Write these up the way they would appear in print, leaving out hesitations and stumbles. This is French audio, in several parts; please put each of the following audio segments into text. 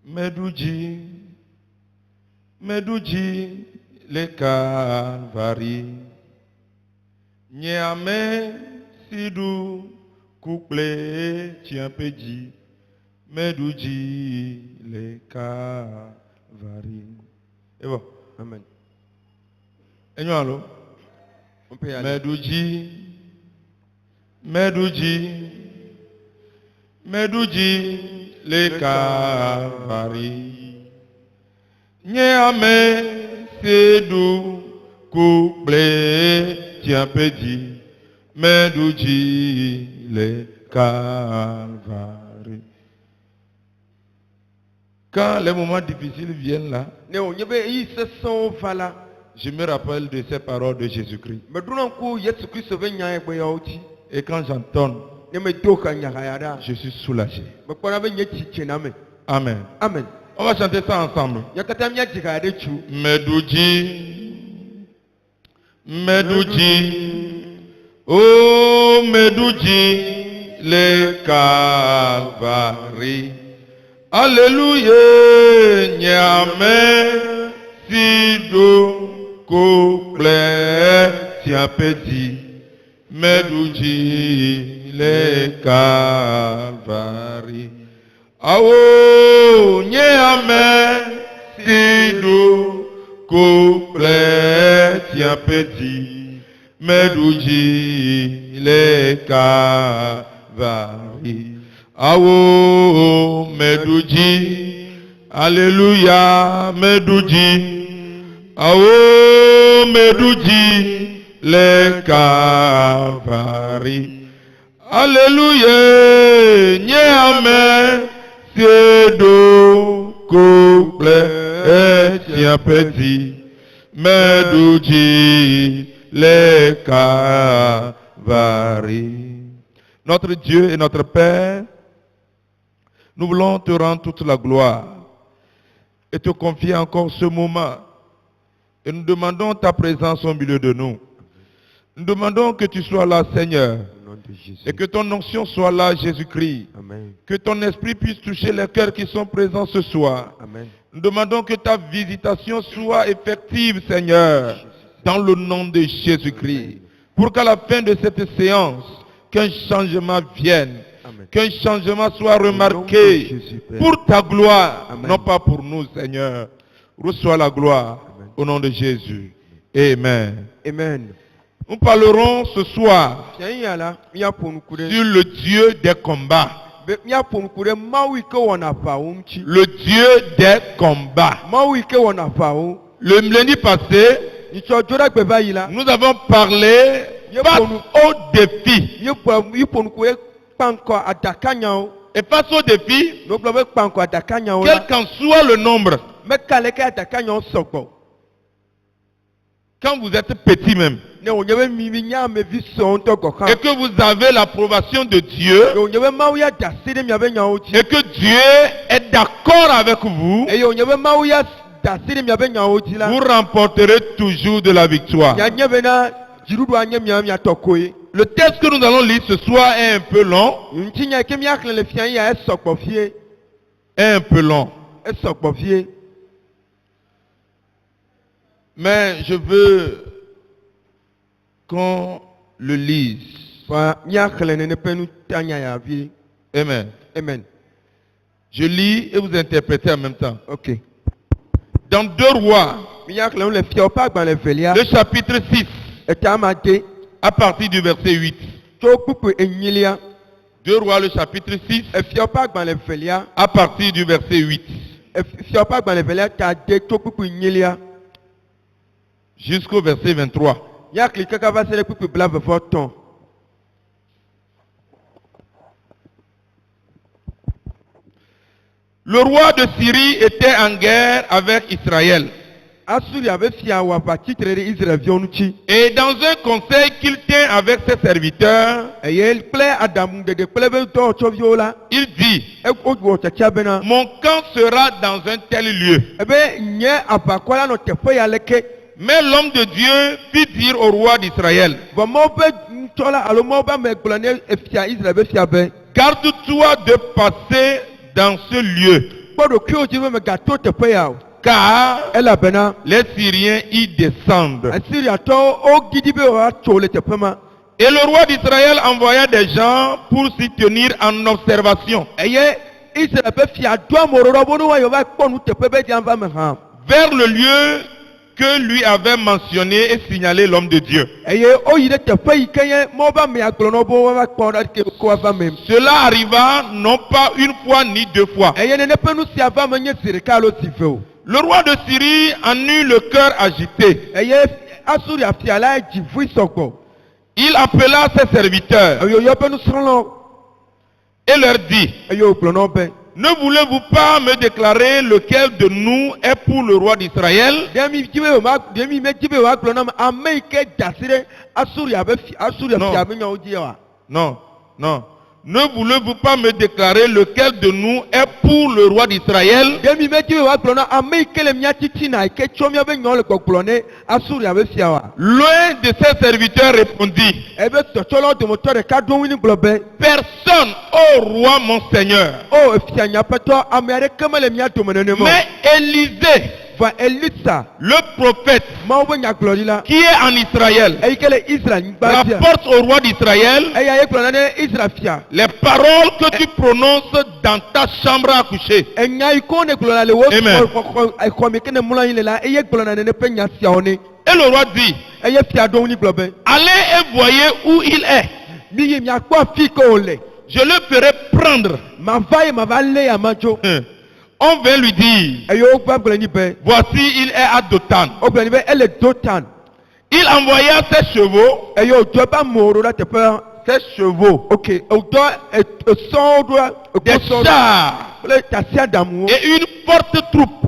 Medouji, Medouji, le Calvari. Niamé, Sidou, couplé, tiens pédi. Medouji, le Calvari. Et bon, amen. Et nous allons. On peut y aller. Medouji, Medouji, Medouji, le Calvari. Niamé, Sidou, couplé, tiens pédi. Medouji, le Calvari. Quand les moments difficiles viennent là, je me rappelle de ces paroles de Jésus-Christ. Et quand j'entends, je suis soulagé. Amen. Amen. On va chanter ça ensemble. Medouji, Medouji, oh Medouji, le Calvari. Alléluia, Niamé, Sidou, couplé, tiens petit, Medouji, le Calvari. Awo, Niamé, Sidou, couplé, tiens petit, Medouji, le Calvari. Awo, Medouji, Alléluia, Medouji. Awo, Medouji, le Calvari. Alléluia, Niamé, Sidou, couplé, tiens petit, Medouji, le Calvari. Notre Dieu et notre Père, nous voulons te rendre toute la gloire et te confier encore ce moment. Et nous demandons ta présence au milieu de nous. Nous demandons que tu sois là, Seigneur. Et que ton onction soit là, Jésus-Christ. Que ton esprit puisse toucher les cœurs qui sont présents ce soir. Amen. Nous demandons que ta visitation soit effective, Seigneur, dans le nom de Jésus-Christ. Pour qu'à la fin de cette séance, qu'un changement vienne. Amen. Qu'un changement soit remarqué pour ta gloire, Amen. non pas pour nous, Seigneur. Reçois la gloire. Amen. Au nom de Jésus. Amen. Amen. Nous parlerons ce soir sur le Dieu des combats. Le Dieu des combats. Le lundi passé, nous avons parlé face au défi. Et face au défi, quel qu'en soit le nombre, quand vous êtes petit même, et que vous avez l'approbation de Dieu, et que Dieu est d'accord avec vous, vous remporterez toujours de la victoire. Le texte que nous allons lire ce soir est un peu long. Mais je veux qu'on le lise. Amen. Amen. Je lis et vous interprétez en même temps. Ok. Dans 2 Rois, le chapitre 6, à partir du verset 8. 2 Rois, le chapitre 6, à partir du verset 8. Jusqu'au verset 23. Le roi de Syrie était en guerre avec Israël. Et dans un conseil qu'il tient avec ses serviteurs, il dit: mon camp sera dans un tel lieu. Mais l'homme de Dieu fit dire au roi d'Israël: garde-toi de passer dans ce lieu car les Syriens y descendent. Et le roi d'Israël envoya des gens pour s'y tenir en observation vers le lieu que lui avait mentionné et signalé l'homme de Dieu. Cela arriva non pas une fois ni deux fois. Le roi de Syrie en eut le cœur agité. Il appela ses serviteurs et leur dit: ne voulez-vous pas me déclarer lequel de nous est pour le roi d'Israël? Non, non. Ne voulez-vous pas me déclarer lequel de nous est pour le roi d'Israël? L'un de ses serviteurs répondit: personne, ô roi mon Seigneur. Mais Élisée, le prophète qui est en Israël, rapporte au roi d'Israël les paroles que tu prononces dans ta chambre à coucher. Amen. Et le roi dit: allez et voyez où il est. Je le ferai prendre. On vint lui dire: voici, il est à Dothan. Il envoya ses chevaux, des chars et une forte troupe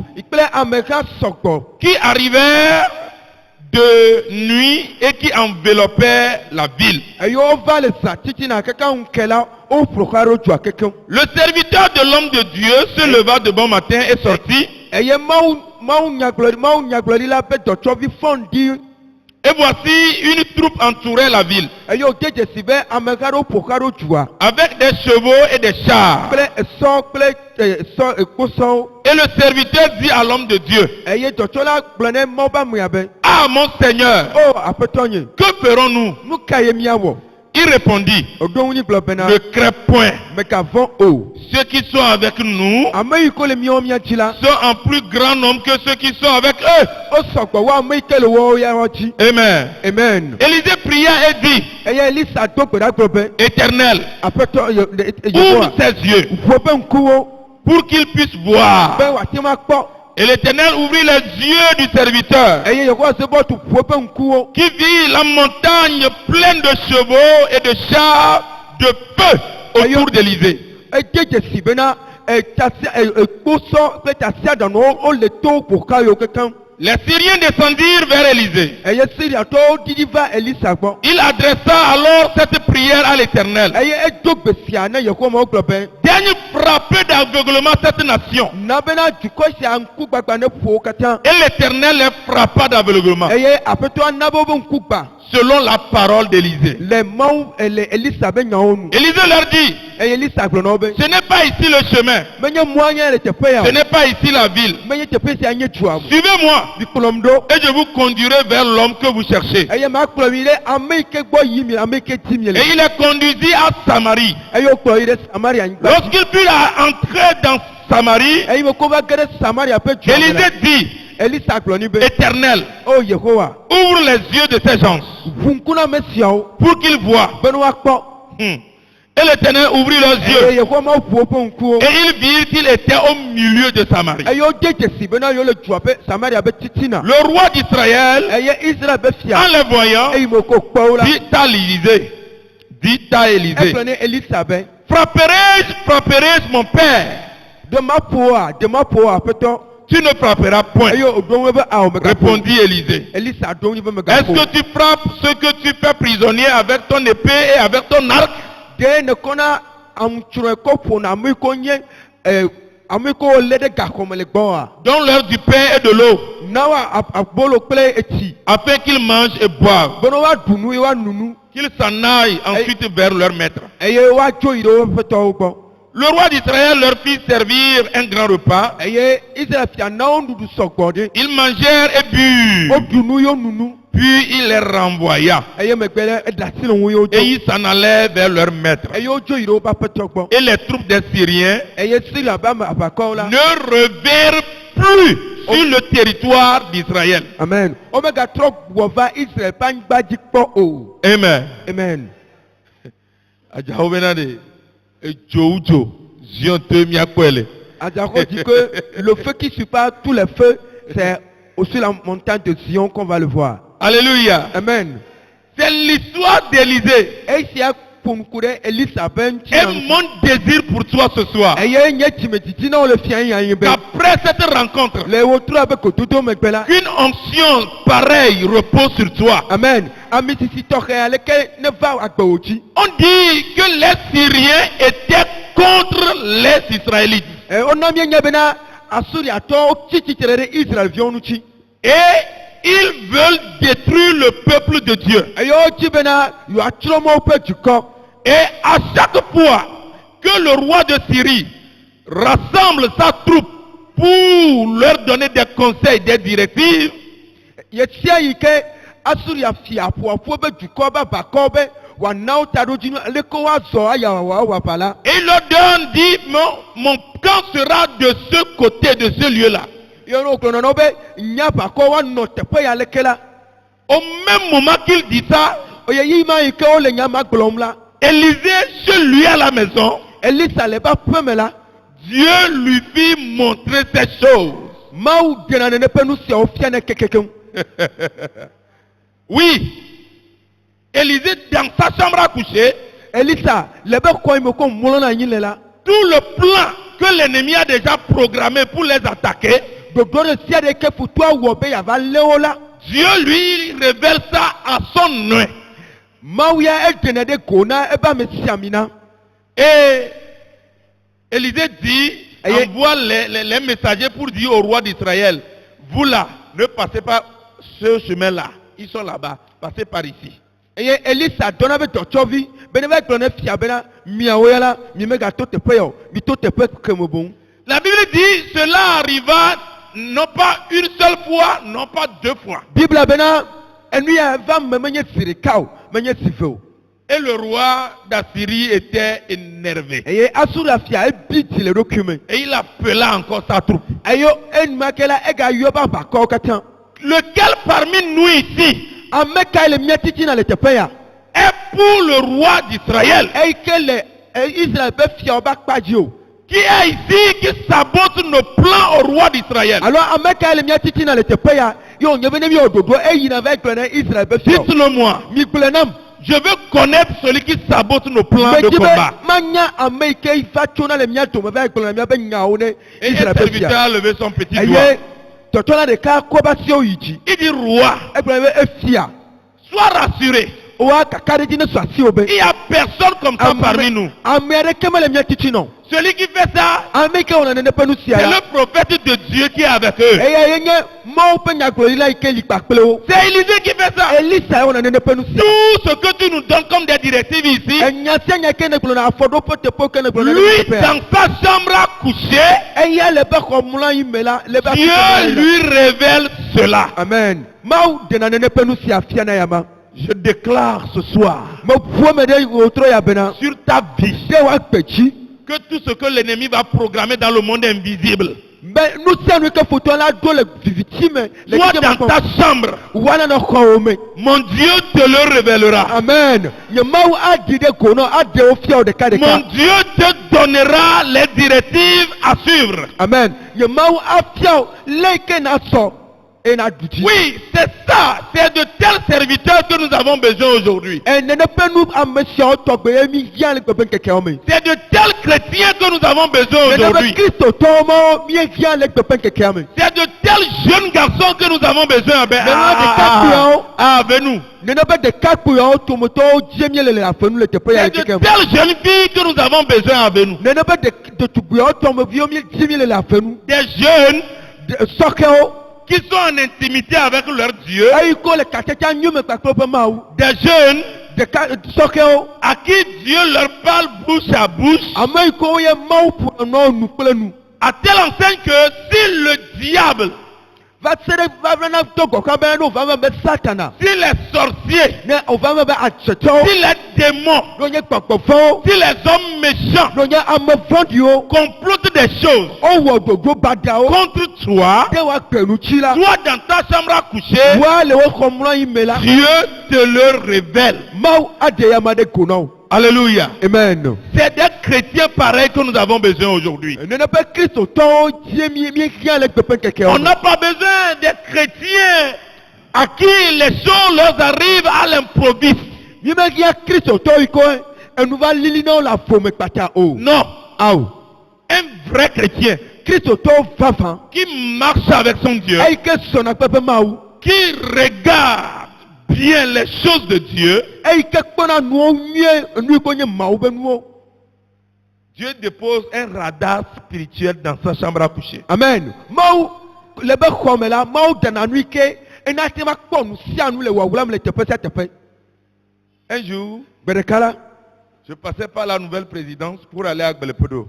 qui arrivèrent de nuit et qui enveloppaient la ville. Le serviteur de l'homme de Dieu se leva de bon matin et sortit. Et voici, une troupe entourait la ville avec des chevaux et des chars. Et le serviteur dit à l'homme de Dieu: ah mon Seigneur, que ferons-nous? Il répondit: ne crains point. Ceux qui sont avec nous sont en plus grand nombre que ceux qui sont avec eux. Amen. Élisée pria et dit: Éternel, ouvre ses yeux pour qu'il puisse voir. Et l'Éternel ouvrit les yeux du serviteur, qui vit la montagne pleine de chevaux et de chars de feu autour d'Élisée. Les Syriens descendirent vers Élisée. Il adressa alors cette prière à l'Éternel: daigne frapper d'aveuglement cette nation. Et l'Éternel les frappa d'aveuglement, selon la parole d'Élisée. Élisée leur dit: ce n'est pas ici le chemin, ce n'est pas ici la ville. Suivez-moi et je vous conduirai vers l'homme que vous cherchez. Et il les conduisit à Samarie. Lorsqu'il fut entré dans Samarie, Élisée dit: Éternel, ouvre les yeux de ces gens pour qu'ils voient. Et l'Éternel ouvrit leurs yeux et ils virent qu'il était au milieu de Samarie. Le roi d'Israël, en les voyant, dit à Élisée: frapperai-je mon père? Tu ne frapperas point, répondit Élisée. Est-ce que tu frappes ceux que tu fais prisonniers avec ton épée et avec ton arc? Donne-leur du pain et de l'eau, afin qu'ils mangent et boivent, qu'ils s'en aillent ensuite vers leur maître. Le roi d'Israël leur fit servir un grand repas. eye Israël fia na wo nuɖuɖu sɔgbɔ ɖe. Ils mangèrent et burent. Woɖu nu yo nunu. Puis il les renvoya. Eye megbe lɛ eɖe asi le ŋu ye Et wodzo. ils s'en allaient vers leur maître. Eye wodzo yi ɖe woƒe aƒetɔ gbɔ. Et les troupes des Syriens Eye Syria ƒe aʋakɔwo la. ne revinrent plus sur le territoire d'Israël. Amen. Womegatrɔ gbɔ va Israël ƒe anyigba dzi kpɔ o. Amen. Amen. Adjawo bena de edzoudzo zion te miakpɔe. Adjako dit que le feu qui surpasse tous les feux, c'est aussi la montagne de Sion qu'on va le voir. Alléluia. Amen. C'est l'histoire d'Élisée. Et ici, pour nous Elisa ben Et mon désir pour toi ce soir, eye nye timedidi na le fia yan yin be. qu'après cette rencontre, Le wotru abe kototo megbe la. qu'une onction pareille repose sur toi. Amen. Ami sisi tɔxɛ aleke ne va agbewoji. On dit que les Syriens étaient contre les Israélites. Ona mi nye bena Asuriatɔ tsi tsitre ɖe Israel viwo ŋuti. Et ils veulent détruire le peuple de Dieu. Eyo dzi bena yewoatsrɔ̃ mɔ woƒe dukɔ. Et à chaque fois que le roi de Syrie rassemble sa troupe pour leur donner des conseils, des directives, Yetia yi ke Asuria fia ƒoaƒo be dukɔ be aʋakɔ be wòana wo ta ɖo dzi nu aleke woazɔ ayawawa wòaʋa la. et il leur donne, dit, mon camp sera de ce côté, de ce lieu-là. Yɔnu gblɔ nɔ be nya aʋakɔ woanɔ teƒe ya leke la. Au même moment qu'il dit ça, Oye yi ma yi ke wole nya ma gblɔm la. Élisée, chez lui à la maison, Elisa le ba ƒe me la. Dieu lui fit montrer ces choses. Mawu dena nene ƒe nu siawo fia ne kekekeŋ. Oui, Élisée dans sa chambre à coucher, Elisa le be xɔ yi me ko mlɔ na anyi le la. tout le plan que l'ennemi a déjà programmé pour les attaquer, Gbogbo ɖe sia ɖe ke futua wɔ be yava lé wo la. Dieu lui révèle ça à son nom. Mawu ya edene ɖe go na ebe ame siami na. Et Élisée dit, Aye. envoie les messagers pour dire au roi d'Israël, vous là, ne passez pas ce chemin-là. Ils sont là-bas, passez par ici. Eye Elisa dɔna be dɔtsɔvi be ne va gblɔ ne fia bena miawo ya la mi megato teƒe ya o, mi to teƒe keme boŋ. La Bible dit, cela arriva non pas une seule fois, non pas deux fois. Bibla bena enu ya va me menye si ɖeka o, menye si ve o. Et le roi d'Assyrie était énervé. Eye Asuria fia ebi dzi le ɖokui me. Et il appela encore sa troupe. Eyo enumake la egayɔ be aʋakɔwo katã. Lequel parmi nous ici Ame kae le mia titina le teƒe ya? est pour le roi d'Israël? Eyi ke le Israel ƒe fiawo be akpa dzi o. Qui est ici qui sabote nos plans au roi d'Israël? Alo ame kae le mia titina le teƒe ya? Ye wònye be ne miawɔ dodo eyina va gblɔ ne Israel ƒe fiawo. Dites-le-moi. Mi gblɔ nam. Je veux connaître celui qui sabote nos plans de Medi be combat. manya ame yi ke va tsona le mia dome va gblɔ na miaƒe nyawo ne Et un Israel ƒe serviteur fia. a levé son petit doigt. Eye tɔtɔla ɖeka kɔ ba siwo yi dzi. Il dit, roi, Egblɔ be efia. sois rassuré. Wa kaka ɖe dzi ne sɔ asiwo be. Il n'y a personne comme ça parmi nous. Ame aɖeke mele mia titina o. Celui qui fait ça, Ame yi ke wɔna nene ƒe nu sia c'est ya. le prophète de Dieu qui est avec eux. Eye nye Mawu ƒe nyagblɔɖila yi ke li kpakple wo. C'est Élisée qui fait ça. Elisa ye wɔna nene ƒe nu sia. Tout ce que tu nous donnes comme des directives ici, Enya sia nya ke ne gblɔ na afɔɖoƒe teƒewo ke ne gblɔ na ne lui, teƒe ya. dans sa chambre à coucher, Eya le be xɔ mlɔ yi me la le be Dieu lui révèle cela. Amen. Mawu dena nene ƒe nu sia fia na yama. Je déclare ce soir Me ƒo me ɖe wòtrɔ ya bena. sur ta vie De wa gbe dzi. que tout ce que l'ennemi va programmer dans le monde invisible, Be nu sia nu ke fotoa la do le viviti me. Le soit dzidzɔ dans ta chambre, wana na xɔwo me. mon Dieu te le révélera. Amen. Nye Mawu aɖi ɖe go na aɖe wo fia wo ɖeka Mon ɖeka. Dieu te donnera les directives à suivre. Amen. Nye Mawu afia wo le ke na sɔ ena ɖu dzi. Oui, c'est ça. C'est de tels serviteurs que nous avons besoin aujourd'hui. Nene ƒe nu ame siawo tɔgbe ye mi hiã le gbegbe ŋkekeawo me. C'est de tels chrétiens que nous avons besoin Nene ƒe aujourd'hui. kristotɔwo ma mi hiã le gbegbe ŋkekea me. C'est de tels jeunes garçons que nous avons besoin. Avec nous. Nene ƒe ɖekakpuiawo tometɔwo dze mi le afenu le teƒe ya C'est le de keke me. telles jeunes filles que nous avons besoin avec nous. Nene ƒe ɖetugbuiawo tɔmeviwo mi dze mi le afenu. Des jeunes Sɔkewo qui sont en intimité avec leur Dieu. eyi ko le katsatsa nyume kpakple woƒe Mawu. Des jeunes ɖeka sɔkɛwo à qui Dieu leur parle bouche à bouche, ame yi ke woyɛ mawu ƒo nɔ nu kple nu à telle enseigne que si le diable, va se ɖe vavlana do gɔka bena ne wòva me be satana si les sorciers, ne wòva me be atsetɔwo si les démons, ne wònye gbɔgbɔvɔwo si les hommes méchants ne wònye ame vɔ̃ɖiwo complotent des choses wowɔ dodo badawo contre toi, ɖe woakpe nutsi la toi dans ta chambre à coucher, woa le wo xɔ mlɔ yi me la Dieu te le révèle. mawu aɖe ya ma ɖe ko na wo Alléluia. amen C'est des chrétiens pareils que nous avons besoin aujourd'hui. nene be kristotɔwo die míehiã le gbeƒe keke On n'a pas besoin des chrétiens à qui les choses leur arrivent à l'improviste. míemehiã kristotɔwo yi ke enu va lili na wo le afɔme kpata o Non. awo Un vrai chrétien kristotɔwo vavã qui marche avec son Dieu, eyi ke sɔna kpe ƒe mawu qui regarde bien les choses de Dieu, eyi ke kpɔna nuwo nyuie enu yi ke nye mawu be nuwo Dieu dépose un radar spirituel dans sa chambre à coucher. amen mawu le be xɔme la mawu dana nu yi ke ena te va kpɔ nu sia nu le wɔwɔm le teƒe sia teƒe Un jour, gbe ɖeka la je passais par la nouvelle présidence pour aller à Gbelepodo.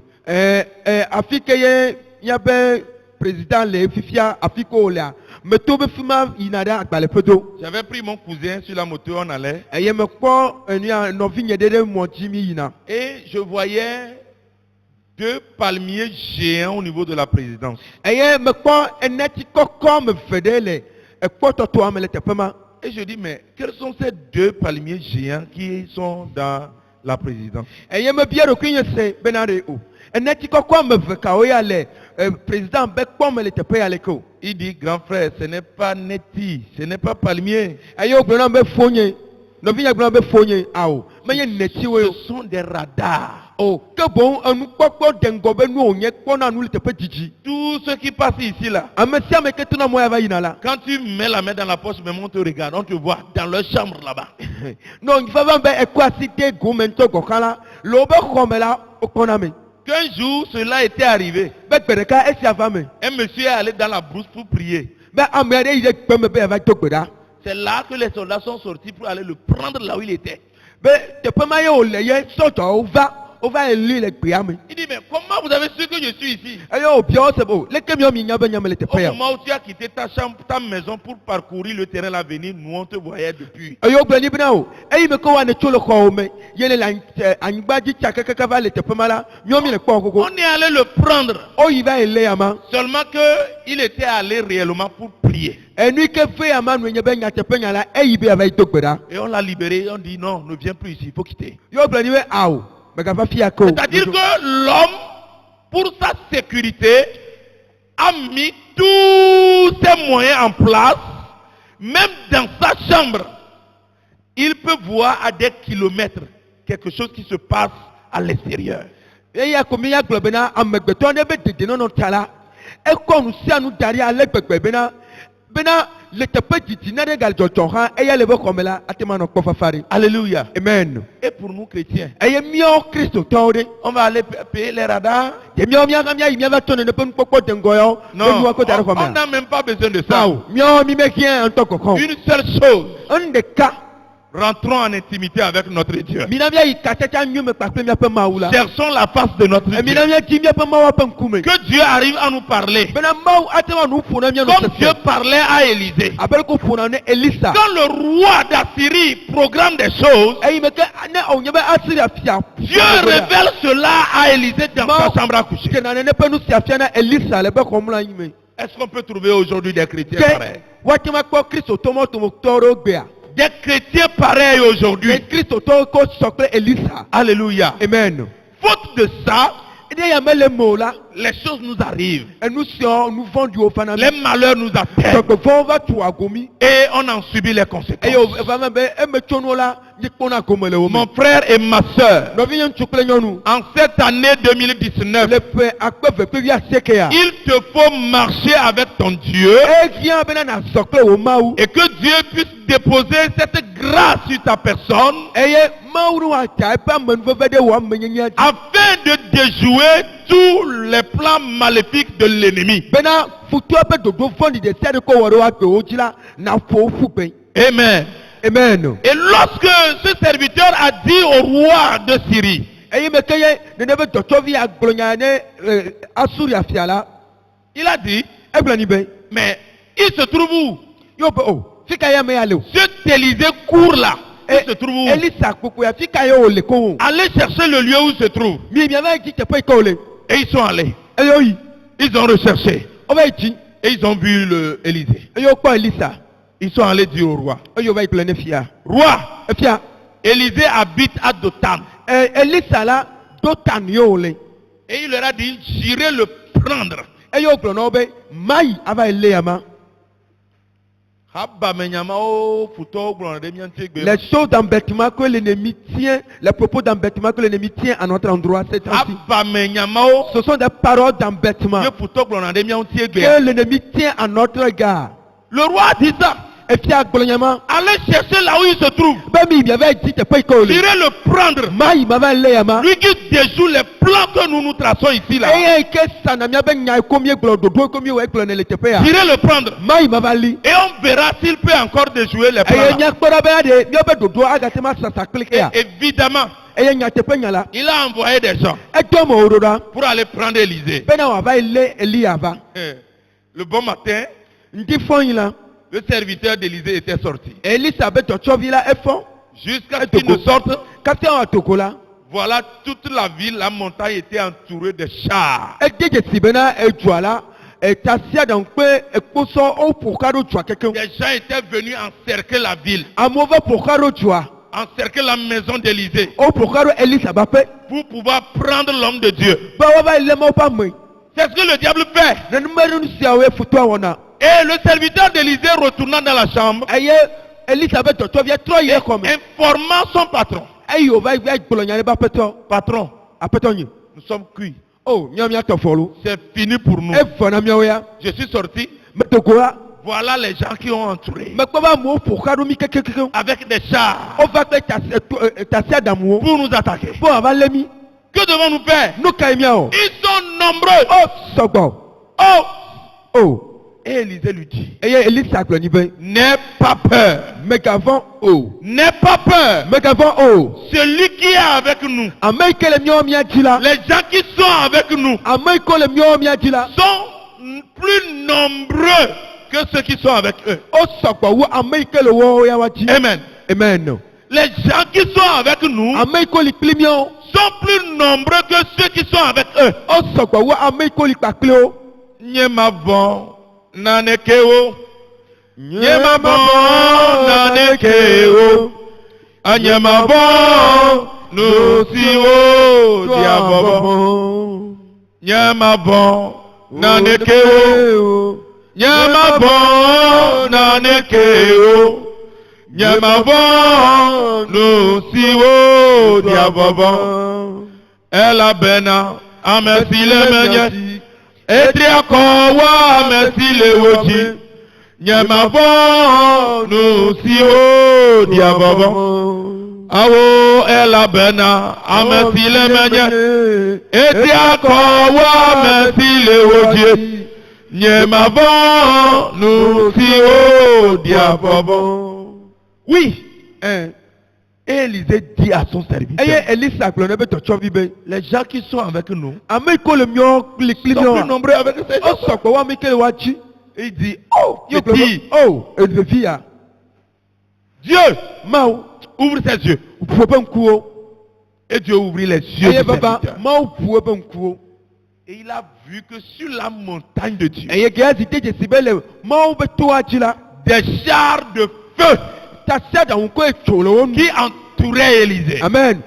afi ke ye míabe président le fifia afi ke wòlea meto be fi ma yina ɖe agbaleƒedo J'avais pris mon cousin sur la moto, on allait, eye mekpɔ enuya nɔvinye ɖe ɖe mɔ dzi mi yina et je voyais deux palmiers géants au niveau de la présidence. eye mekpɔ eneti kɔkɔ me ve ɖe le ekpɔtɔtɔa me le teƒe ma Et je dis, mais quels sont ces deux palmiers géants qui sont dans la présidence? eye mebia ɖokui nye se bena ɖe o eneti kɔkɔ me ve kawo ya le président be kpɔ me le teƒe ya leke o Il dit, grand frère, ce n'est pas neti, ce n'est pas palmier. eye wogblɔ na be fonye nɔvinye gblɔ na be fonye awo menye netiwoe o Ce sont des radars. o ke boŋ enukpɔkpɔ de ŋgɔ be nu wònye kpɔna nu le teƒe dzidzi Tout ce qui passe ici, là, ame sia ame ke tona mɔ ya va yina la quand tu mets la main dans la poche, même on te regarde, on te voit dans leur chambre là-bas. nɔ vava be ekɔ asi de gome ŋutɔ gɔxa la le wobe xɔme la wokpɔna me Qu'un jour, cela était arrivé. be gbe ɖeka esia va me Un monsieur est allé dans la brousse pour prier. be ame aɖe yi ɖe gbe me be yava do gbe ɖa C'est là que les soldats sont sortis pour aller le prendre là où il était. be teƒe ma ye wòle ye sɔdzɔwo wova eli le gbea me Il dit, mais comment vous avez su que je suis ici? eye wòbia wo se be o leke miɔ mi nya be nyame le Au teƒe ya moment où tu as quitté ta chambre, ta maison pour parcourir le terrain à venir, nous on te voyait depuis. eye wogblɔ nyi bena o eyi me ke woane tso le xɔwo me ye le anyigba dzi tsa kekeke va le teƒe ma la miɔ mi le kpɔ gogo On est allé le prendre. woyi va ele ya ma Seulement qu'il était allé réellement pour prier. enu yi ke ve ya ma nue nye be nyateƒe nya la eyi be yava yi do gbe ɖa Et on l'a libéré, on dit non, ne viens plus ici, il faut quitter. ye wogblɔ nyi be awo megava fia ke o C'est-à-dire que l'homme, pour sa sécurité, a mis tous ses moyens en place, même dans sa chambre. Il peut voir à des kilomètres quelque chose qui se passe à l'extérieur. eya ko mi ya gblɔ bena amegbetɔ ne be dedenɔnɔ ta la ekɔ nu sia nu da ɖi ale gbegbe bena le teƒe didi na ɖe gali dzɔdzɔ hã eya le be xɔme la ate ma nɔ kpɔ fafa ɖe Alléluia. amen Et pour nous chrétiens, eye míawo kristotɔwo ɖe on va aller payer les radars. ye míawo míaha míayi míava tɔ nene ƒe nukpɔkpɔ de ŋgɔ yawo be Non, nuwa ko da ɖe on xɔme n'a même pas besoin de ça. awo míawo mi mehiã ŋutɔ kɔkɔ Une seule chose, enu ɖeka rentrons en intimité avec notre Dieu. mina míayi katsatsa nyuie me kpakple míaƒe mawu la Cherchons la face de notre Dieu. mina míadi míaƒe mawu ƒe ŋkume Que Dieu arrive à nous parler. bena mawu ate ma nu ƒo na mía Comme Dieu sese parlait à Élisée. abe ko ƒona ne elisa Quand le roi d'Assyrie programme des choses, eyi me ke ne wònye be asiria fia Dieu révèle cela à Élisée dans sa chambre à coucher. tena nene ƒe nu sia fia na elisa le be xɔmlɔ anyi me Est-ce qu'on peut trouver aujourd'hui des chrétiens ke pareils? woate ma kpɔ kristotɔmɔ tomotɔwo ɖewo gbea Des chrétiens pareils ke aujourd'hui. kristotɔwo ko sɔ kple elisa Alléluia. amen Faute de ça, ne ya mele me o la les choses nous arrivent. enu siɔ nu vɔ̃ɖiwo fana Les malheurs nous atteignent. tɔgbevɔwo va tu agomi Et on en subit les eye conséquences. ova me be eme tso nuwo la nye kpɔna gome le wo me Mon frère et ma sœur, nɔvinye ŋutsu kple nyɔnu en cette année 2019, le ƒe akpe ve kple wuiasieke ya il te faut marcher avec ton Dieu ehiã bena nazɔ kple wò mawu et que Dieu puisse déposer cette grâce sur ta personne eye mawu ne woata eƒe amenuveve ɖe wò amenyenya dzi afin de déjouer tous les plans maléfiques de l'ennemi. bena futua ƒe dodo vɔ̃ɖi ɖe sia ɖe ko wɔ ɖe woagbe wo dzi la naƒo wo ƒu gbe Amen. Amen. Et lorsque ce serviteur a dit au roi de Syrie, Eye me keye ne nebe dɔtɔvi agblɔnya ne Asuri afia la. il a dit, Egblɔ ni be. mais il se trouve où? Yo be o. Fika ya me ya le o. Cet Élysée court là, il se trouve où? Elisa kpokpo ya fika ya o le ko o. Allez chercher le lieu où il se trouve. Mi va di teƒe yi ke o le. Et ils sont allés. Eyo yi. Ils ont recherché. O va yi dzi. Et ils ont vu le Élysée. Eyo kpɔ Elisa. Ils sont allés dire au roi, Eyo va yi gblɔ ne fia. roi, Efia. Élysée habite à Dothan. Elisa la Dotan yo le. Et il leur a dit, j'irai le prendre. Eyo gblɔ na wo be mayi ava yi le yama. Les choses d'embêtement que l'ennemi tient, les propos d'embêtement que l'ennemi tient à notre endroit, c'est ainsi. Ce sont des paroles d'embêtement que l'ennemi tient à notre égard. Le roi a dit ça. Et puis, allez chercher là où il se trouve. J'irai le prendre. Lui qui déjoue les plans que nous nous traçons ici là. J'irai le prendre. Et on verra s'il peut encore déjouer les plans. Et évidemment, il a envoyé des gens pour aller prendre Élysée. Le bon matin, le serviteur d'Élysée était sorti. Jusqu'à ce qu'il ne sorte, voilà toute la ville, la montagne était entourée de chars. Des gens étaient venus encercler la ville, encercler la maison d'Élysée pour pouvoir prendre l'homme de Dieu. C'est ce que le diable fait. Et le serviteur d'Élysée retournant dans la chambre, informant son patron. Patron, nous sommes cuits. C'est fini pour nous. Je suis sorti. Voilà les gens qui ont entouré avec des chars pour nous attaquer. Que devons-nous faire? Ils sont nombreux. Et Élisée lui dit, n'aie pas peur. N'aie pas peur. Celui qui est avec nous, les gens qui sont avec nous sont plus nombreux que ceux qui sont avec eux. Amen. Amen. Les gens qui sont avec nous sont plus nombreux que ceux qui sont avec eux. Nanekeo, Nyemabon, Nanekeo, Anyamabon, Nusiwo, Diababon, Nyamabon, Nanekeo, Nyamabon, Nanekeo, Nyamabon, Nusiwo, Diababon, Ella Bena, Amesile Menyasi. Etri akowa mesi lewoji nyemabon nu siwo diababon awo elabena amesi lemenye etri akowa mesi lewoji nyemabon nu siwo diababon. Oui, Élisée dit à son serviteur, les gens qui sont avec nous sont plus nombreux avec ces gens. Il dit, Dieu, ouvre ses yeux. Et Dieu ouvrit les yeux du serviteur. Et il a vu que sur la montagne de Dieu, des chars de feu qui entouraient Élisée. Amen.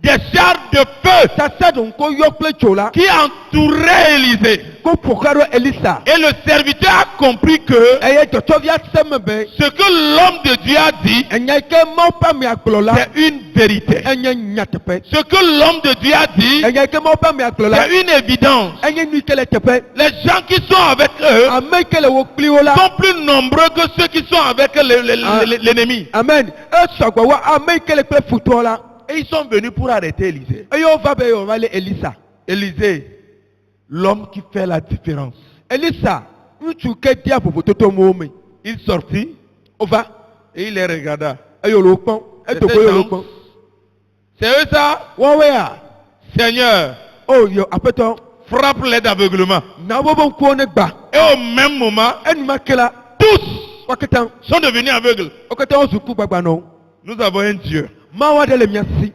Des chars de feu qui entouraient Élisée. Et le serviteur a compris que ce que l'homme de Dieu a dit, c'est une vérité. Ce que l'homme de Dieu a dit, c'est une évidence. Les gens qui sont avec eux sont plus nombreux que ceux qui sont avec l'ennemi. Amen. Et ils sont venus pour arrêter Élisée. Élisée, l'homme qui fait la différence. Il sortit Et il les regarda. eye le kpɔm etoko ye le kpɔm C'est eux ça? wɔwɔe ya Seigneur, o yɔ aƒetɔ frappe-les d'aveuglement. na wo be ŋkuwo ne gba Et au même moment, enuma ke la tous wo katã sont devenus aveugles. wo katã wo zu kugbagbãnɔwo Nous avons un Dieu. mawu aɖe le mia si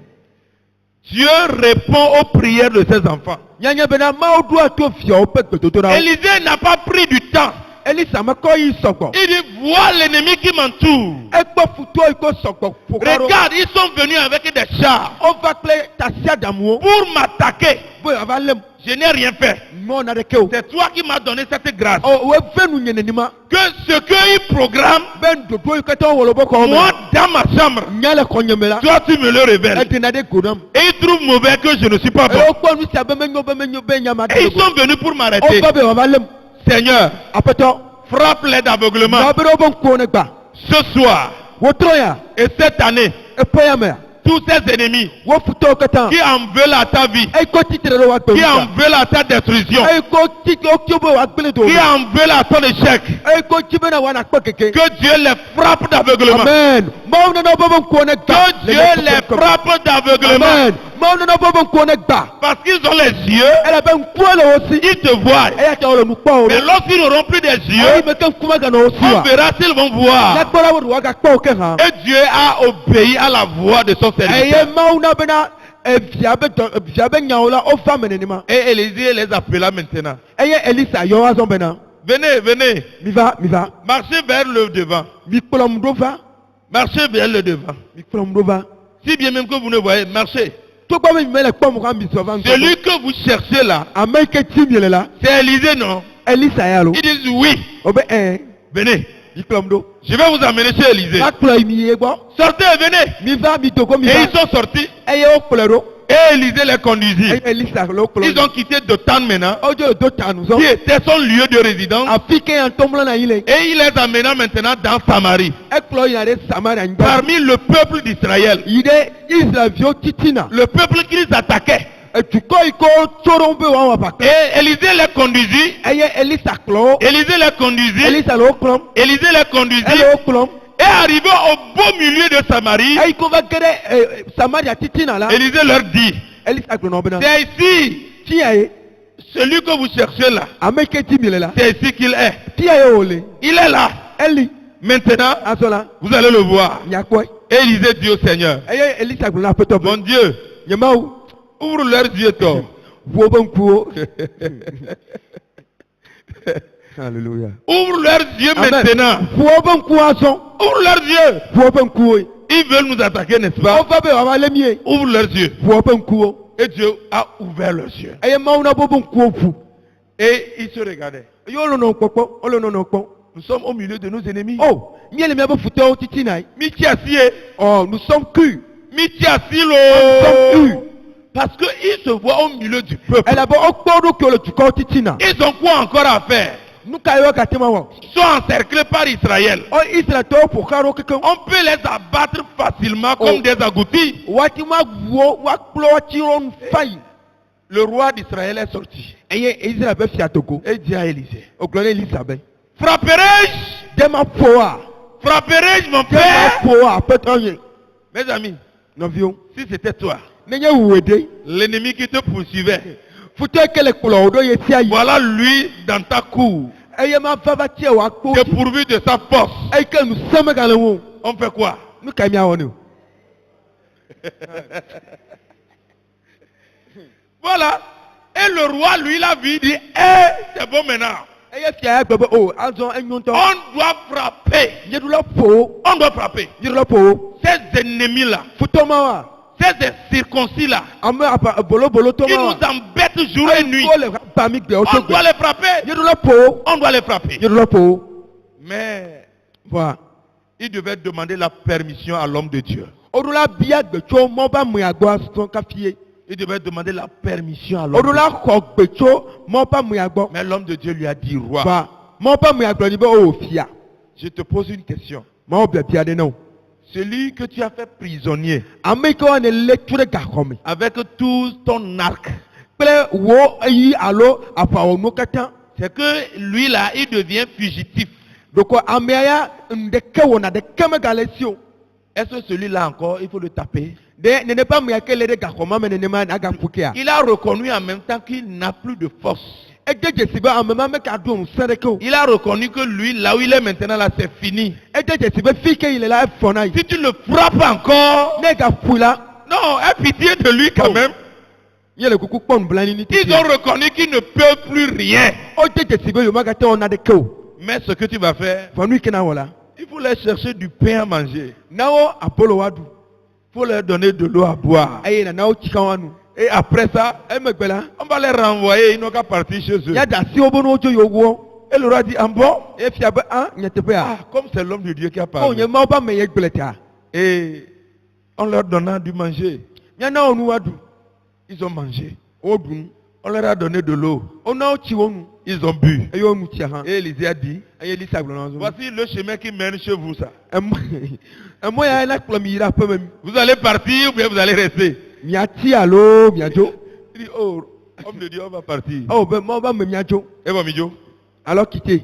Dieu répond aux prières de ses enfants. nyanya bena mawu ɖoa to viawo ƒe gbedodoɖawo Élisée n'a pas pris du temps. elisa mekɔ yi sɔgbɔ Il dit, vois l'ennemi qui m'entoure. ekpɔ futowo yi ko sɔgbɔ ƒoxlã ɖo Regarde, ils sont venus avec des chars wova kple tasiaɖamuwo pour m'attaquer. bo ava lém Je n'ai rien fait. mɔ naɖeke o C'est toi qui m'as donné cette grâce. o wove nu nye nenema Que ce qu'ils programment, be ɖoɖo yi katã wowɔ le wobe xɔwo moi me dans ma chambre, nya le xɔnye me la toi tu me le révèles. edena ɖe go nam Et ils trouvent mauvais que je ne suis pas bon. eye wokpɔ nu sia be menyo be nyama Et ils sont venus pour m'arrêter. wova be wava lém Seigneur, aƒetɔ frappe-les d'aveuglement. na be ɖe wobe ŋkuwo ne gba Ce soir wotrɔ ya et cette année, eƒe ya mea tous ces ennemis wo futɔwo katã qui en veulent à ta vie, eyi ko titre ɖe woagbe qui ŋuta en veulent à ta destruction, eyi ko titre wotso be woagblẽ do qui en veulent à ton échec, eyi ko dzi bena woana kpɔ keke que Dieu les frappe d'aveuglement. amen mawu nana wo be ŋkuwo ne gba Que Dieu les frappe d'aveuglement. amen mawu nana wo be ŋkuwo ne gba Parce qu'ils ont les yeux, ele be ŋkuwo le wo si ils te voient. eya ta wo le nu kpɔ o Mais lorsqu'ils n'auront plus des eyi yeux, me ke ŋkume ganɔ wo si on wa verra s'ils vont voir. nakpɔ la wo ɖe woagakpɔ wo ke hã Et Dieu a obéi à la voix de son serviteur. eye mawu na bena evia be nyawo la wova me nenema Et Élisée les appela maintenant. eye elisa yɔ azɔ bena Venez, venez, miva marchez vers le devant. mikplɔm ɖo va Marchez vers le devant. mikplɔm ɖo va Si bien même que vous ne voyez, marchez. togbɔ be mi me le kpɔm hã mi zɔ va ŋgɔ Celui que vous cherchez là, ame yi ke ti mi le la c'est Élisée, non? elisa ya lo Ils disent oui. o be ɛn Venez. mikplɔm ɖo Je vais vous amener chez Élisée. makplɔ yi mi ye gbɔ Sortez, venez. miva mi dogo Et miva ils sont sortis. eye wokplɔe ɖo Et Élisée les conduisit. eye elisa le wokplɔ Ils ont quitté Dothan maintenant, wodzo do tanu qui zɔ était son lieu de résidence. afi ke ya ŋutɔ na yi le Et il les amena maintenant dans Samarie, ekplɔ yina ɖe samaria nyigba parmi le peuple d'Israël. yi ɖe israelviwo titina Le peuple qui les attaquait. edukɔ yi ko tso ɖo be woawɔ aʋa kple Et Élisée les conduisit. eye elisa kplɔ wo Élisée les conduisit. elisa le wo kplɔm Élisée les conduisit. ele wo kplɔm Et arrivé au beau milieu de Samarie, eyi ko va ge ɖe samaria titina la Élisée leur dit, elisa gblɔ na wo bena c'est ici, tia ye celui que vous cherchez là, ame yi ke ti mi le la c'est ici qu'il est. tia ye wòle Il est là. eli Maintenant, azɔ la vous allez le voir. miakpɔe Et Élisée dit au Seigneur, eye elisa gblɔ na aƒetɔ mon be Dieu, nye mawu ouvre leurs yeux tort. ʋuwo be ŋkuwo Alléluia. Ouvre leurs yeux Amen. maintenant. ʋuwo be ŋkuwo azɔ Ouvre leurs yeux. ʋuwo be ŋkuwo Ils veulent nous attaquer, n'est-ce pas? wova be wava lé mie Ouvre leurs yeux. ʋuwo be ŋkuwo Et Dieu a ouvert leurs yeux. eye mawu na bo be ŋkuwo ʋu Et ils se regardaient. eye wole nɔ kpɔkpɔ wole nɔ kpɔm Nous sommes au milieu de nos ennemis. o mie le miabe futɔwo titina yi Mitiassi, ɔ nous sommes cul Mitiassi, sommes lo. Parce qu'ils se voient au milieu du peuple. elabe wokpɔ ɖokuiwo le dukɔwo titina Ils ont quoi encore à faire? nu ka yewo gate ma wɔ Ils sont encerclés par Israël. ɔ israeltɔwo ƒo xlã ɖo kekeŋ On peut les abattre facilement comme Oh. des agoutis. woati ma ʋuwo woakplɔ woati wo nu fa yi Le roi d'Israël est sorti. eye israel be fia togo Et dit à Élisée, wogblɔ ne elisa be frapperai-je? de ma ƒoa Frapperai-je mon de ma père? ƒoa aƒetɔ nye Mes amis, nɔviwo si c'était toi, nenye wuwe ɖe l'ennemi qui te poursuivait, futɔ ke le kplɔ wo ɖo ye sia yi voilà lui dans ta cour, eye ma va va tie woakpɔ dépourvu de sa force. eyi ke nu seme gale wo On fait quoi? nu ka miawɔ ne o Voilà. Et le roi, lui, l'a vu, il dit, eh, c'est bon maintenant. eye fia ya gbe be o azɔ enyo ŋutɔ On doit frapper. nyeɖula ƒo wo On doit frapper. nyeɖula ƒo wo Ces ennemis-là, futɔ ma wa ces circoncis-là, ame bolobolo tɔ qui ma nous wa embêtent jour et nuit, wo le ba mi gbe wo on to doit gbe les frapper. nyeɖula ƒo wo On doit les frapper. nyeɖula ƒo wo Mais voa il devait demander la permission à l'homme de Dieu. woɖula bia gbe tso mɔ be amea gbɔ azɔ kafie Il devait demander la permission à l'homme. woɖula xɔ gbe tso mɔ be amea gbɔ Mais l'homme de Dieu lui a dit, roi, voa mɔ be amea gblɔ ni be o fia je te pose une question. mawo biabia ɖe ne wo Celui que tu as fait prisonnier ame yi ke woane lé tu ɖe gaxɔ me avec tout ton arc, kple wo yi alo aʋawɔnuwo katã c'est que lui là, il devient fugitif. ɖoko amea ya ndeke wona de keme galesio. Est-ce que celui-là encore, il faut le taper? De ne pas me yakele de gakoma me ne ma aga fukia. Il a reconnu en même temps qu'il n'a plus de force. E de jesibe amema me ka do nsereko. Il a reconnu que lui, là où il est maintenant, là, c'est fini. E de jesibe fike il est là fona. Si tu le frappes encore, Ne ga fula. non, aie pitié de lui quand même. Yele kuku pon blani ni Ils ont reconnu qu'il ne peut plus rien. O de jesibe yo magate ona de ko. Mais ce que tu vas faire, Fonu kena wala. il faut leur chercher du pain à manger. Nawo apolo wadu. Il faut leur donner de l'eau à boire. Aye na nawo chikawanu. Et après ça, E megbela. on va les renvoyer, ils n'ont qu'à partir chez eux. Ya da si obono ojo yo wo. Elle leur a dit, en bon, E fia be an nyetepe ah, a. comme c'est l'homme de Dieu qui a Ko parlé. nye ma ba me ye gbleta. Et on leur donna du manger. Nya na onu wadu. Ils ont mangé. Odun. On leur a donné de l'eau. Ona o chiwonu. Ils ont bu. E yo nu tia han. Et Élisée a dit, Aye lisa gbolo na zo. voici le chemin qui mène chez vous, ça. Emo ya na kplo mi ira pe me. Vous allez partir ou bien vous allez rester. Mi ati alo mi ajo. Il dit, oh, homme de Dieu, on va partir. Oh be mo ba me mi ajo. Et bon, Midjo, Alors quitter.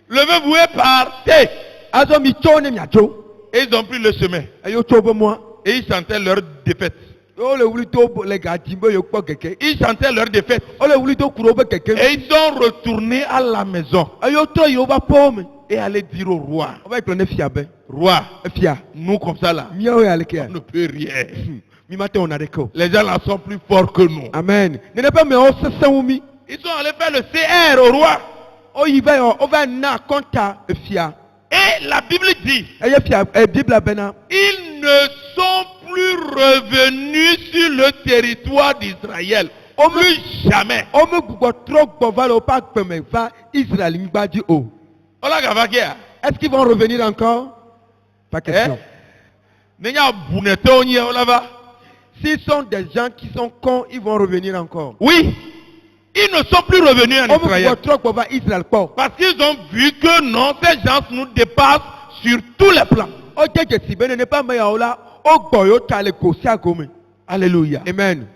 levez-vous et partez. Azo mi cho ne mi ajo. Et ils ont pris le chemin. Ayo cho be moi. Et ils chantaient leur défaite. O le wuli to le ga dimbe yo kpo keke. Ils chantaient leur défaite. O le wuli to kuro be keke. Et ils sont retournés à la maison. Ayo to yo ba po me. Et allaient dire au roi, O ba kplo ne fia be. roi, Fia. nous comme ça là, Mi o ya le ke. on ne peut rien. Mi mate on a de ko. Les gens là sont plus forts que nous. Amen. Ne ne pas me o sese wumi. Ils sont allés faire le CR au roi. O yi va o va na konta fia. Et la Bible dit, Eye fia Bible bena. ils ne sont plus revenus sur le territoire d'Israël. Plus jamais. O me gbugbo trop gbo va le pas pe me va Israël ngba di o. Ola Gavakia. Est-ce qu'ils vont revenir encore? Pas question. Nenya bunete onye olava. S'ils sont des gens qui sont cons, ils vont revenir encore. Oui. Ils ne sont plus revenus en O me Israël. gbugbo trop gbo va Israël po. Parce qu'ils ont vu que non, ces gens nous dépassent sur tous les plans. O jeje si bene ne pas me ya ola. O gbo yo ta le ko si agome. Alléluia. Amen.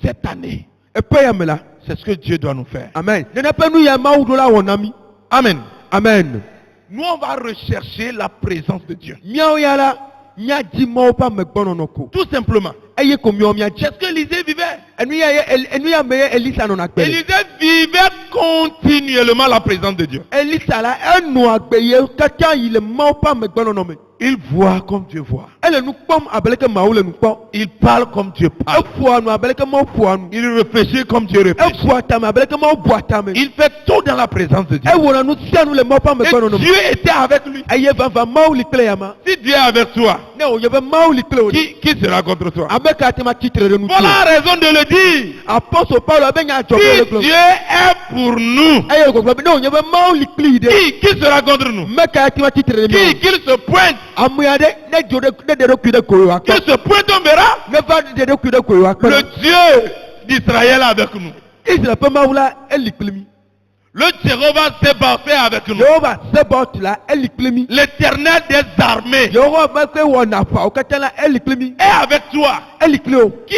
Cette année, E pe ya me la. c'est ce que Dieu doit nous faire. Amen. Ne ne pas nous ya ma udo la wonami. Amen. Amen. Nous, on va rechercher la présence de Dieu. Miao ya la. Nya di mo pa me gbono no ko. Tout simplement. Eye ko mi o mi aje. C'est ce que Élisée vivait. Enu ya me Elisa no na gbe. Élisée vivait continuellement la présence de Dieu. Elisa la enu agbeye kaka yi le mo pa me gbono no me. Il voit comme Dieu voit. Elle nous pom abeleke ma ou le nous pom. Il parle comme Dieu parle. E fo anu abeleke ma fo anu. Il réfléchit comme Dieu E réfléchit. fo atame abeleke ma bo atame. Il fait tout dans la présence de Dieu. E wo na nu sia nu le mo pa me gbono no Et me. Dieu était avec lui. Eye va va ma ou li kle ya ma. Si Dieu est avec toi, Ne o ye va ma ou li kle o. qui sera contre toi? Abeka atema titre de nous. Voilà la raison de le dire. Apostle Paul abenya jobo le Si glo. Dieu est pour nous, Eye ko glo ne o ye va ma ou li kle de. qui sera contre nous? Meka atema titre de Qui nous. qu'il se pointe, Amuyade ne jode ne de kuide ko yo akpa. qu'il se pointe, on verra. Ne va de kuide ko yo akpa. Le Dieu d'Israël est avec nous. Israël pe ma ou la eli klemi. Le Jéhovah Sébaoth est avec nous. Jehovah Sebot la eli klemi. L'Éternel des armées Jehovah ma pe wona fa o katala eli klemi. est avec toi. Eli kleo. Qui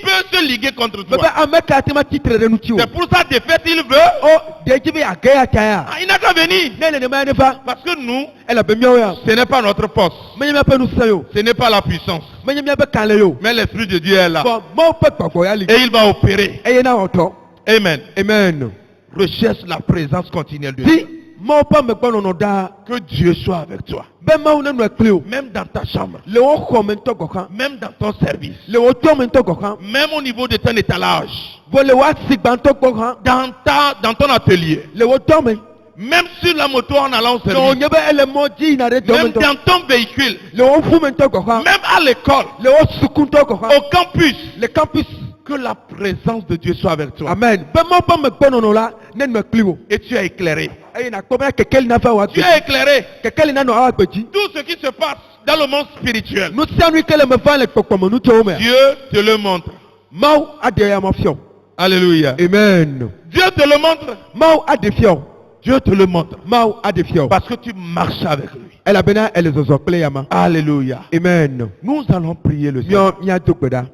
peut se liguer contre Baba toi? ameka atema titre de nous tio. C'est pour sa défaite il veut. O de jibe agaya taya. Ah, il n'a qu'à venir. Ne ne ma ne fa. Parce que nous, Elle a be miao ya. ce n'est pas notre force. Menye me pe nous sayo. Ce n'est pas la puissance. Menye me be kanle yo. Mais l'Esprit de Dieu est là. Bon mo pe gbagbo ya li. Et il va opérer. Eye na oto. Amen. Amen. Recherche la présence continuelle de Dieu. Si mo pa me gbono no da. Que Dieu soit avec toi. Be ma ou na no kleo. Même dans ta chambre. Le o komento gokan. Même dans ton service. Le o tomento gokan. Même au niveau de ton étalage. Bo le wa sigbanto gokan. Dans ton atelier. Le o tome. Même sur la moto en allant au No service. nyebe ele mo ji na de Même tomento. dans ton véhicule. Le o fumento gokan. Même à l'école. Le o sukunto gokan. Au campus. Le campus. Que la présence de Dieu soit avec toi. Amen. Be mo pa me gbono no la ne no kleo. Et tu es éclairé. Eye na kpoma kekeli na fa wa. Tu es éclairé. Kekeli na no awa gbeji. Tout ce qui se passe dans le monde spirituel. Nu sia nu kele me fa le kpokpomo nu to me. Dieu te le montre. Mau ade ya mo fio. Alléluia. Amen. Dieu te le montre. Mau ade fio. Dieu te le montre. Mau ade fio. Parce que tu marches avec lui. Elle a bena elle zozo kle ya ma. Alléluia. Amen. Nous allons prier le Seigneur. Mio nya dokpeda.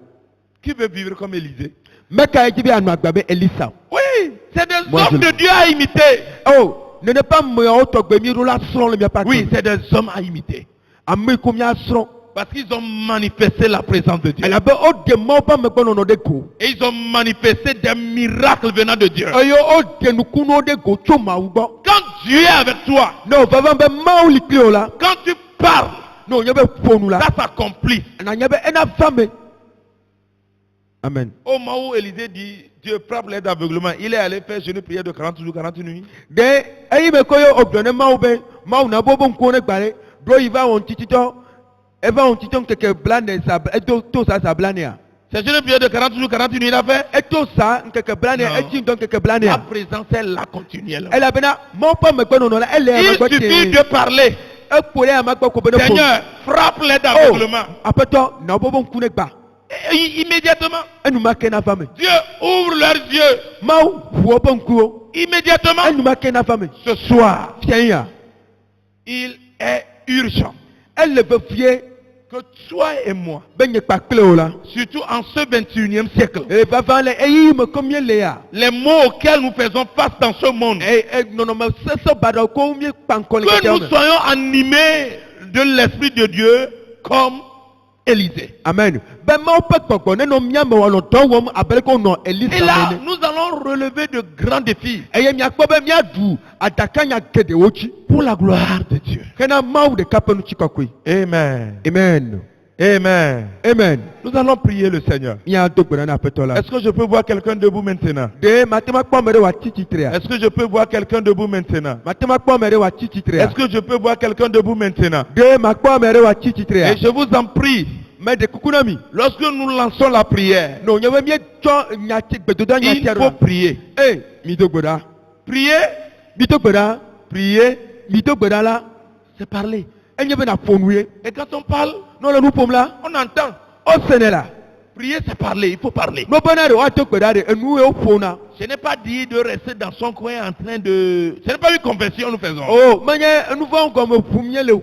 Qui veut vivre comme Élisée? Meka ejibi anu agbabe Elisa. Oui, c'est des Moi, hommes je- de Dieu à imiter. Oh, Ne n'est pas meilleur togbe mi rola sron le mi pas. Oui, c'est des hommes à imiter. Ame ko mi asron. Parce qu'ils ont manifesté la présence de Dieu. Elle avait o de mo pas me kono no de ko. Et ils ont manifesté des miracles venant de Dieu. Ayo o de nu kuno de go cho ma ugo. Quand Dieu est avec toi, No vava be ma li klio la. quand tu parles, No nyebe fonu la. ça s'accomplit. Na nyebe ena fame. Amen. Au moment où Élisée dit, Dieu frappe les d'aveuglement, il est allé faire jeûne prière de 40 jours, 40 nuits. De ayi me koyo obdone ma ube, ma una bobo nko ne gbare. Do iva on titito. Eva on titon keke blane sa eto to sa blane a. C'est jeûne prière de 40 jours, 40 nuits, il a fait. Eto sa keke blane Non. eti donc keke blane La a. présence est là continuellement. Elle a bena mon pas me kono no la elle Il est ma suffit de parler. e pole a ma ko beno po. Seigneur, frappe les Oh, d'aveuglement. apeto na bobo nko ne gba. Et immédiatement, Enu ma kena fame. Dieu ouvre leurs yeux. Mau wo bon ko. Immédiatement, Enu ma kena fame. ce soir, Tiens, il est urgent elle veut fier que toi et moi, benye pa cleo la. surtout en ce 21e siècle, Et va van le eyi me combien le ya. les mots auxquels nous faisons face dans ce monde, Non non mais ça bado ko mi pankole que nous soyons animés de l'Esprit de Dieu comme Élisée. Amen. Ben ma pas gbogbo nenu mia me wo don wo abele ko no Elisa Et là, mene. nous allons relever de grands défis Eye mia kpo be mia du adaka nya gede wochi. pour la gloire de Dieu. Kena mau de kapenu chikokui. Amen. Amen. Amen. Amen. Nous allons prier le Seigneur. Mia dogbona na petola. Est-ce que je peux voir quelqu'un debout maintenant? De matema kpo mere wa tititrea. Est-ce que je peux voir quelqu'un debout maintenant? Matema kpo mere wa tititrea. Est-ce que je peux voir quelqu'un debout maintenant? De ma kpo mere wa tititrea. Et je vous en prie, Mais de kukunami. lorsque nous lançons la prière, No nyewe mie cho nya ti gbedoda nya il tiaro. faut prier. Mi dogbona. Prier, Mi dogbona. prier, Mi dogbona la. c'est parler. Enye be na fonuye. Et quand on parle, Non le nous pom la. on entend. O senela. Prier, c'est parler. Il faut parler. No bona de wa dogbona de enu e o fona. Ce n'est pas dire de rester dans son coin en train de... Ce n'est pas une confession nous faisons. Oh, manye enu va comme fumye le.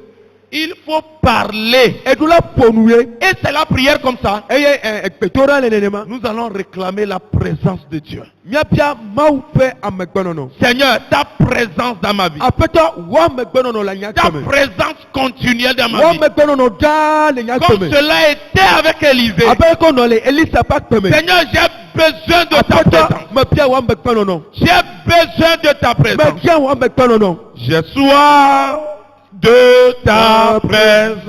Il faut parler. E du la fonuye. Et c'est la prière comme ça. Eye gbetora le nenema. Nous allons réclamer la présence de Dieu. Mia pia mau pe amegbonono. Seigneur, ta présence dans ma vie. Apeto wa megbonono la nya Ta kome. présence continuelle dans ma Wa vie. megbonono da le nya Comme kome. cela était avec Élisée. Abe ko no le Elisa pa kome. Seigneur, j'ai besoin de ta Apeto présence. me pia wa megbonono. J'ai besoin de ta Me présence. pia wa megbonono. J'ai soif de ta présence.